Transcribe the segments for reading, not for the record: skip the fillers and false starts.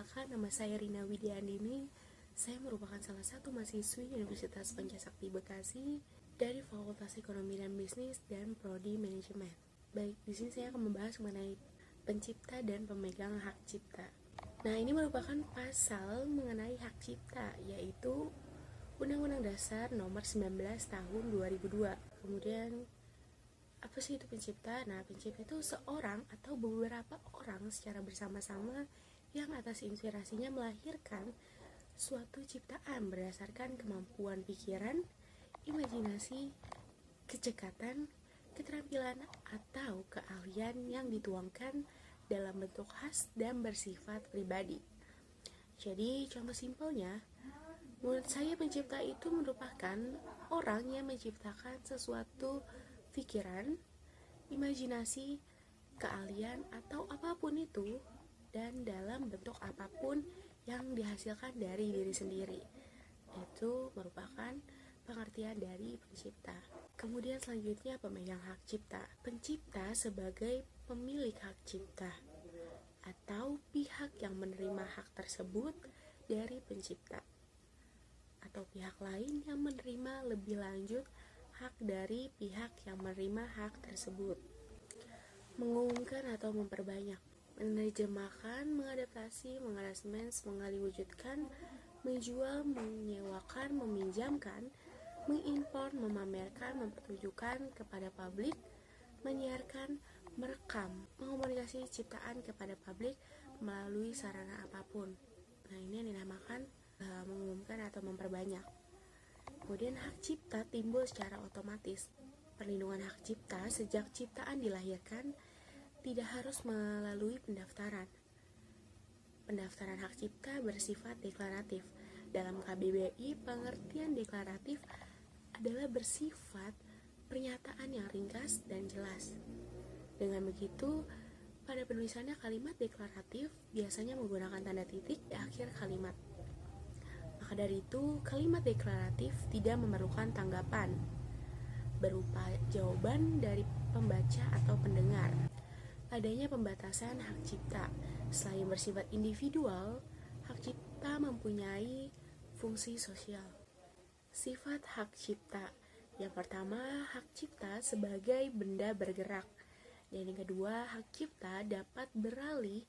Perkenalkan, nama saya Rina Widiandini. Saya merupakan salah satu mahasiswi Universitas Pancasakti Bekasi dari Fakultas Ekonomi dan Bisnis dan Prodi Manajemen. Baik, di sini saya akan membahas mengenai pencipta dan pemegang hak cipta. Nah, ini merupakan pasal mengenai hak cipta, yaitu Undang-Undang Dasar Nomor 19 Tahun 2002. Kemudian, apa sih itu pencipta? Nah, pencipta itu seorang atau beberapa orang secara bersama-sama yang atas inspirasinya melahirkan suatu ciptaan berdasarkan kemampuan pikiran, imajinasi, kecekatan, keterampilan, atau keahlian yang dituangkan dalam bentuk khas dan bersifat pribadi. Jadi, contoh simpelnya, menurut saya pencipta itu merupakan orang yang menciptakan sesuatu pikiran, imajinasi, keahlian, atau apapun itu, dan dalam bentuk apapun yang dihasilkan dari diri sendiri. Itu merupakan pengertian dari pencipta. Kemudian selanjutnya pemegang hak cipta. Pencipta sebagai pemilik hak cipta atau pihak yang menerima hak tersebut dari pencipta, atau pihak lain yang menerima lebih lanjut hak dari pihak yang menerima hak tersebut. Mengumumkan atau memperbanyak, menerjemahkan, mengadaptasi, mengarasmen, mengaliwujudkan, menjual, menyewakan, meminjamkan, mengimpor, memamerkan, mempertunjukkan kepada publik, menyiarkan, merekam, mengomunikasi ciptaan kepada publik melalui sarana apapun. Nah, ini yang dinamakan mengumumkan atau memperbanyak. Kemudian hak cipta timbul secara otomatis. Perlindungan hak cipta sejak ciptaan dilahirkan tidak harus melalui pendaftaran. Pendaftaran hak cipta bersifat deklaratif. Dalam KBBI, pengertian deklaratif adalah bersifat pernyataan yang ringkas dan jelas. Dengan begitu, pada penulisannya kalimat deklaratif biasanya menggunakan tanda titik di akhir kalimat. Maka dari itu, kalimat deklaratif tidak memerlukan tanggapan berupa jawaban dari pembaca atau pendengar. Adanya pembatasan hak cipta. Selain bersifat individual, hak cipta mempunyai fungsi sosial. Sifat hak cipta. Yang pertama, hak cipta sebagai benda bergerak. Dan yang kedua, hak cipta dapat beralih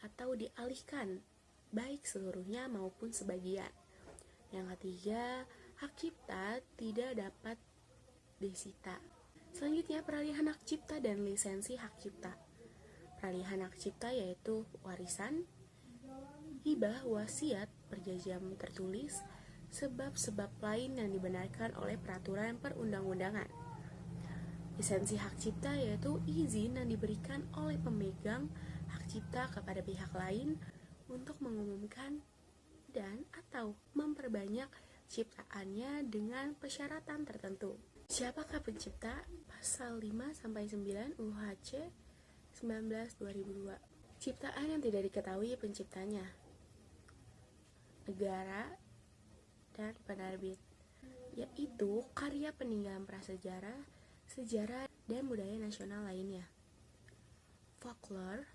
atau dialihkan, baik seluruhnya maupun sebagian. Yang ketiga, hak cipta tidak dapat disita. Selanjutnya, peralihan hak cipta dan lisensi hak cipta. Peralihan hak cipta yaitu warisan, hibah, wasiat, perjanjian tertulis, sebab-sebab lain yang dibenarkan oleh peraturan perundang-undangan. Lisensi hak cipta yaitu izin yang diberikan oleh pemegang hak cipta kepada pihak lain untuk mengumumkan dan atau memperbanyak ciptaannya dengan persyaratan tertentu. Siapakah pencipta? Pasal 5-9 UHC 19/2002. Ciptaan yang tidak diketahui penciptanya, negara, dan penerbit, yaitu karya peninggalan prasejarah, sejarah, dan budaya nasional lainnya, folklore,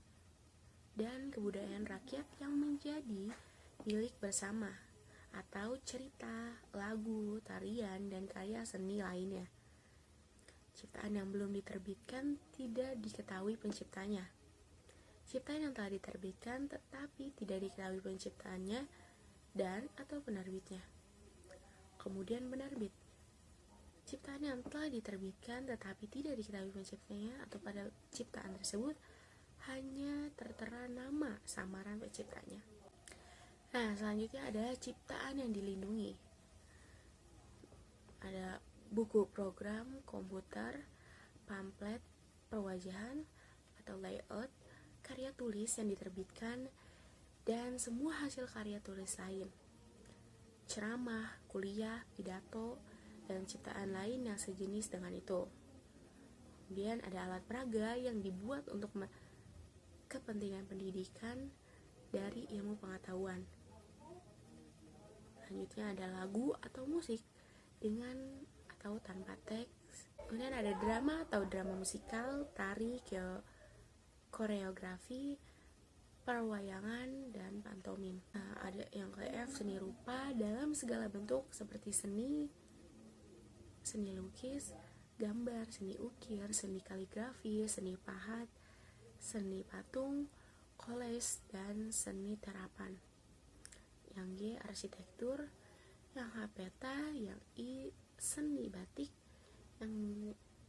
dan kebudayaan rakyat yang menjadi milik bersama, atau cerita, lagu, tarian, dan karya seni lainnya. Ciptaan yang belum diterbitkan tidak diketahui penciptanya. Ciptaan yang telah diterbitkan tetapi tidak diketahui penciptanya dan atau penerbitnya. Kemudian penerbit. Ciptaan yang telah diterbitkan tetapi tidak diketahui penciptanya atau pada ciptaan tersebut hanya tertera nama samaran penciptanya. Nah, selanjutnya ada ciptaan yang dilindungi. Ada buku program komputer, pamflet, perwajahan atau layout, karya tulis yang diterbitkan, dan semua hasil karya tulis lain. Ceramah, kuliah, pidato, dan ciptaan lain yang sejenis dengan itu. Kemudian ada alat peraga yang dibuat untuk kepentingan pendidikan dari ilmu pengetahuan. Selanjutnya ada lagu atau musik dengan atau tanpa teks. Kemudian ada drama atau drama musikal, tari, koreografi, perwayangan, dan pantomim. Nah, ada yang ke F, seni rupa dalam segala bentuk seperti seni lukis, gambar, seni ukir, seni kaligrafi, seni pahat, seni patung, collage, dan seni terapan. Yang G, arsitektur. Yang H, peta. Yang I, seni batik. Yang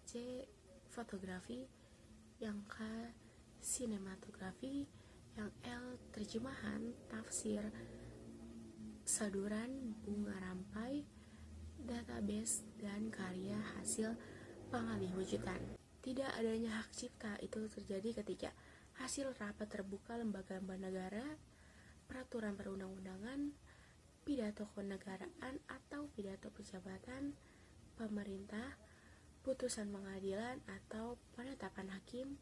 C, fotografi. Yang K, sinematografi. Yang L, terjemahan, tafsir, saduran, bunga rampai, database, dan karya hasil pengaliwujudan. Tidak adanya hak cipta itu terjadi ketika hasil rapat terbuka lembaga-lembaga negara, peraturan perundang-undangan, pidato kenegaraan atau pidato pejabat pemerintah, putusan pengadilan atau penetapan hakim,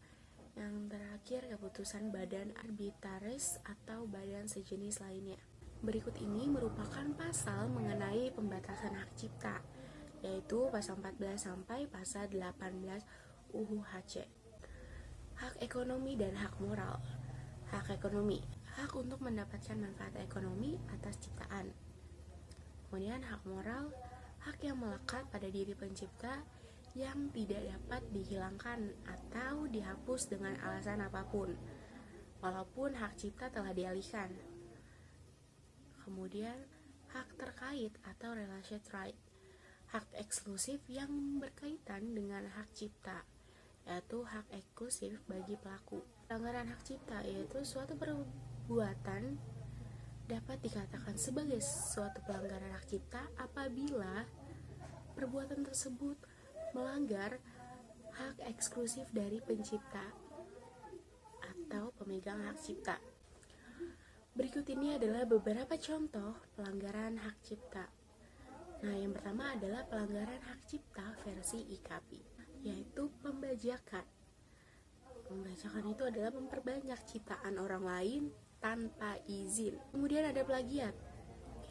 yang terakhir keputusan badan arbitraris atau badan sejenis lainnya. Berikut ini merupakan pasal mengenai pembatasan hak cipta, yaitu pasal 14 sampai pasal 18 UU HC. Hak ekonomi dan hak moral. Hak ekonomi, hak untuk mendapatkan manfaat ekonomi atas ciptaan. Kemudian hak moral, hak yang melekat pada diri pencipta yang tidak dapat dihilangkan atau dihapus dengan alasan apapun, walaupun hak cipta telah dialihkan. Kemudian hak terkait atau related right, hak eksklusif yang berkaitan dengan hak cipta, yaitu hak eksklusif bagi pelaku. Pelanggaran hak cipta yaitu suatu perbuatan dapat dikatakan sebagai suatu pelanggaran hak cipta apabila perbuatan tersebut melanggar hak eksklusif dari pencipta atau pemegang hak cipta. Berikut ini adalah beberapa contoh pelanggaran hak cipta. Nah, yang pertama adalah pelanggaran hak cipta versi IKP, yaitu pembajakan. Pembajakan itu adalah memperbanyak ciptaan orang lain tanpa izin. Kemudian ada plagiat,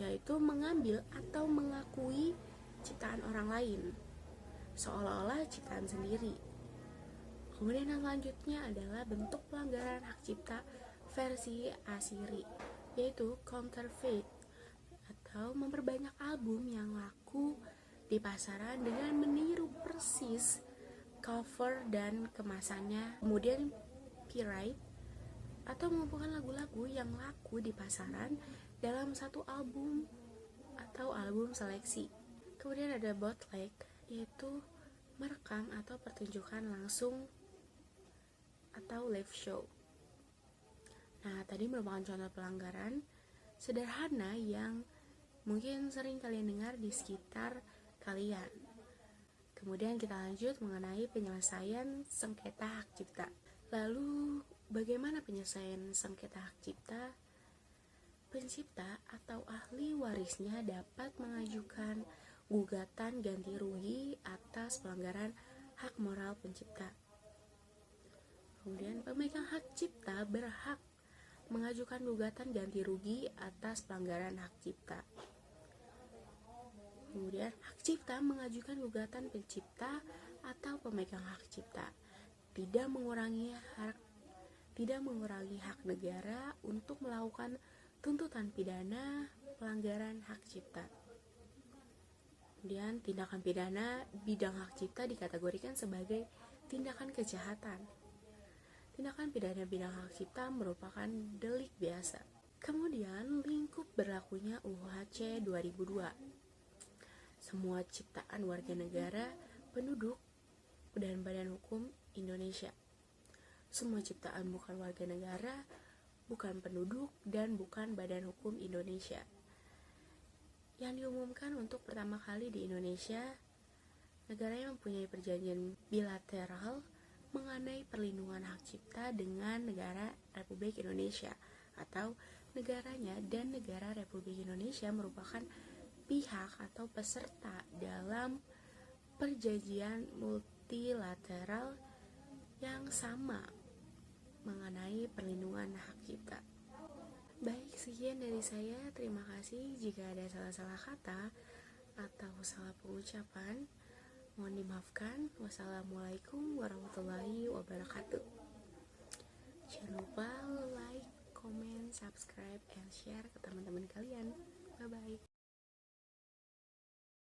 yaitu mengambil atau mengakui ciptaan orang lain seolah-olah ciptaan sendiri. Kemudian yang selanjutnya adalah bentuk pelanggaran hak cipta versi asiri, yaitu counterfeit atau memperbanyak album yang laku di pasaran dengan meniru persis cover dan kemasannya. Kemudian pirate atau mengumpulkan lagu-lagu yang laku di pasaran dalam satu album atau album seleksi. Kemudian ada bootleg, yaitu merekam atau pertunjukan langsung atau live show. Nah, tadi merupakan contoh pelanggaran sederhana yang mungkin sering kalian dengar di sekitar kalian. Kemudian kita lanjut mengenai penyelesaian sengketa hak cipta. Lalu, bagaimana penyelesaian sengketa hak cipta? Pencipta atau ahli warisnya dapat mengajukan gugatan ganti rugi atas pelanggaran hak moral pencipta. Kemudian pemegang hak cipta berhak mengajukan gugatan ganti rugi atas pelanggaran hak cipta. Kemudian hak cipta mengajukan gugatan pencipta atau pemegang hak cipta, tidak mengurangi hak negara untuk melakukan tuntutan pidana pelanggaran hak cipta. Kemudian tindakan pidana bidang hak cipta dikategorikan sebagai tindakan kejahatan. Tindakan pidana bidang hak cipta merupakan delik biasa. Kemudian lingkup berlakunya UU HC 2002. Semua ciptaan warga negara, penduduk, dan badan hukum Indonesia. Semua ciptaan bukan warga negara, bukan penduduk, dan bukan badan hukum Indonesia. Yang diumumkan untuk pertama kali di Indonesia, negara yang mempunyai perjanjian bilateral mengenai perlindungan hak cipta dengan negara Republik Indonesia atau negaranya, dan negara Republik Indonesia merupakan pihak atau peserta dalam perjanjian multilateral yang sama mengenai perlindungan hak cipta. Baik, sekian dari saya. Terima kasih. Jika ada salah-salah kata atau salah pengucapan, mohon dimaafkan. Wassalamualaikum warahmatullahi wabarakatuh. Jangan lupa like, subscribe, and share ke teman-teman kalian. Bye-bye.